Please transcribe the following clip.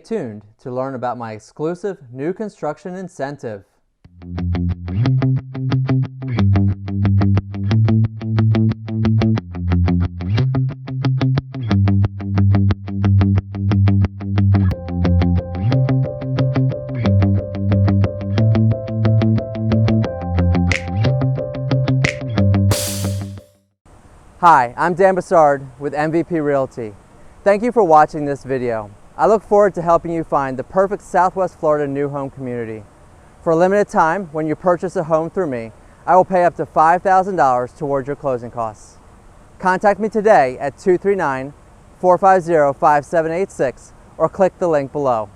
tuned to learn about my exclusive new construction incentive. Hi, I'm Bussard with MVP Realty. Thank you for watching this video. I look forward to helping you find the perfect Southwest Florida new home community. For a limited time, when you purchase a home through me, I will pay up to $5,000 towards your closing costs. Contact me today at 239-450-5786 or click the link below.